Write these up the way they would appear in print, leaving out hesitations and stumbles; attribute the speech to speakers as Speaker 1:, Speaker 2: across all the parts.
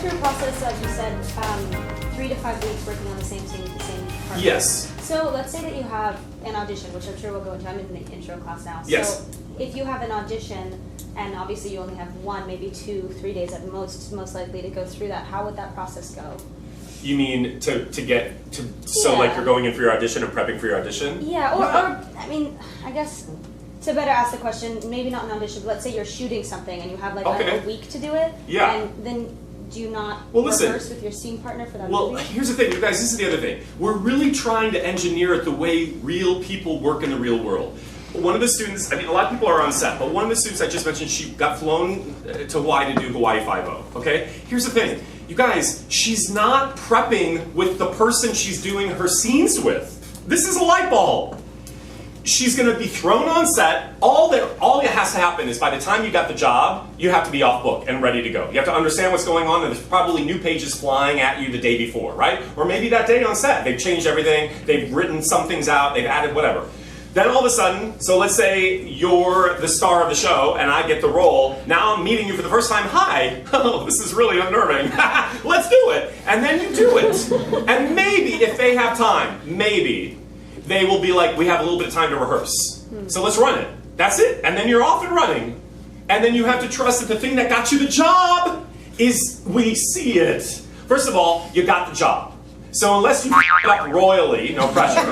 Speaker 1: through a process, as you said, 3 to 5 weeks working on the same scene with the same partner.
Speaker 2: Yes.
Speaker 1: So let's say that you have an audition, which I'm sure we'll go into. I'm in the intro class now.
Speaker 2: Yes.
Speaker 1: So if you have an audition, and obviously you only have 1, maybe 2, 3 days at most likely to go through that, how would that process go?
Speaker 2: You mean to get to, so like you're going in for your audition and prepping for your audition?
Speaker 1: Yeah, or I mean, I guess to better ask the question, maybe not an audition, but let's say you're shooting something and you have like a week to do it.
Speaker 2: Yeah.
Speaker 1: And then do you not
Speaker 2: listen,
Speaker 1: rehearse with your scene partner for that
Speaker 2: movie?
Speaker 1: movie?
Speaker 2: Here's the thing, you guys, this is the other thing. We're really trying to engineer it the way real people work in the real world. One of the students, I mean, a lot of people are on set, but one of the students I just mentioned, she got flown to Hawaii to do Hawaii Five-0, okay? Here's the thing, you guys, she's not prepping with the person she's doing her scenes with. This is a light bulb. She's gonna be thrown on set. All that has to happen is by the time you got the job, you have to be off book and ready to go. You have to understand what's going on, and there's probably new pages flying at you the day before, right? Or maybe that day on set, they've changed everything, they've written some things out, they've added whatever. Then all of a sudden, so let's say you're the star of the show and I get the role. Now I'm meeting you for the first time. Hi, oh, this is really unnerving. Let's do it. And then you do it. And maybe if they have time, maybe they will be like, we have a little bit of time to rehearse. So let's run it. That's it. And then you're off and running. And then you have to trust that the thing that got you the job is we see it. First of all, you got the job. So unless you f*** it up royally, no pressure,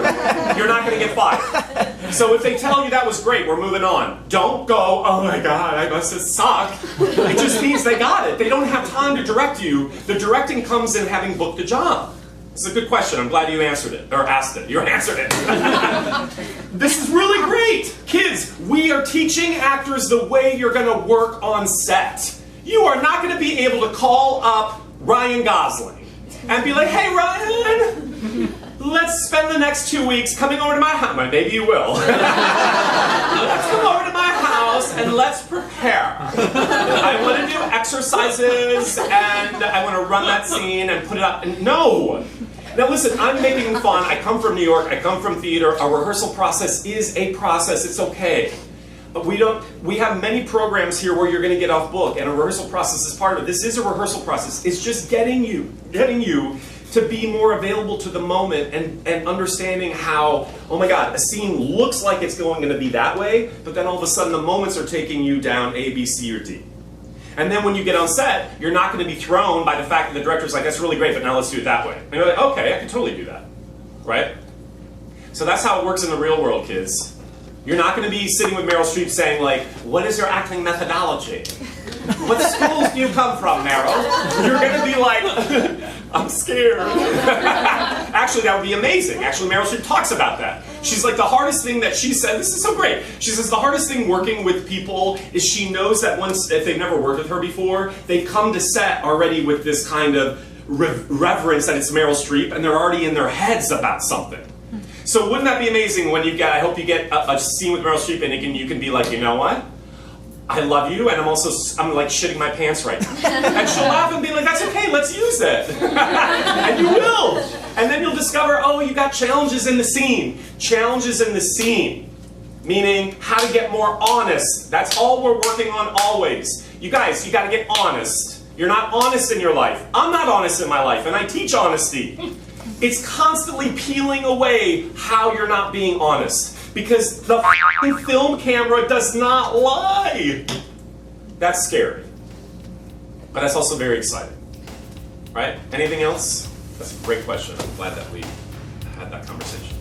Speaker 2: you're not going to get fired. So if they tell you that was great, we're moving on. Don't go, oh my God, I must have sucked. It just means they got it. They don't have time to direct you. The directing comes in having booked the job. It's a good question. I'm glad you answered it, or asked it. You answered it. This is really great. Kids, we are teaching actors the way you're going to work on set. You are not going to be able to call up Ryan Gosling and be like, hey Ryan, let's spend the next 2 weeks coming over to my house. Maybe you will. Let's come over to my house and let's prepare. I want to do exercises and I want to run that scene and put it up. No! Now listen, I'm making fun. I come from New York. I come from theater. Our rehearsal process is a process. It's okay. But we have many programs here where you're going to get off book, and a rehearsal process is part of it. This is a rehearsal process. It's just getting you to be more available to the moment and understanding how, oh my God, a scene looks like it's going to be that way, but then all of a sudden the moments are taking you down A, B, C, or D. And then when you get on set, you're not going to be thrown by the fact that the director's like, that's really great, but now let's do it that way. And you're like, okay, I can totally do that, right? So that's how it works in the real world, kids. You're not going to be sitting with Meryl Streep saying like, what is your acting methodology? What schools do you come from, Meryl? You're going to be like, I'm scared. Actually, that would be amazing. Actually, Meryl Streep talks about that. She's like, the hardest thing that she said, this is so great. She says the hardest thing working with people is she knows that once, if they've never worked with her before, they come to set already with this kind of reverence that it's Meryl Streep, and they're already in their heads about something. So wouldn't that be amazing when you get, I hope you get a scene with Meryl Streep and you can be like, you know what? I love you, and I'm like shitting my pants right now. And she'll laugh and be like, that's okay, let's use it. And you will. And then you'll discover, oh, you got challenges in the scene. Challenges in the scene. Meaning how to get more honest. That's all we're working on always. You guys, you gotta get honest. You're not honest in your life. I'm not honest in my life, and I teach honesty. It's constantly peeling away how you're not being honest. Because the f***ing film camera does not lie. That's scary. But that's also very exciting. Right? Anything else? That's a great question. I'm glad that we had that conversation.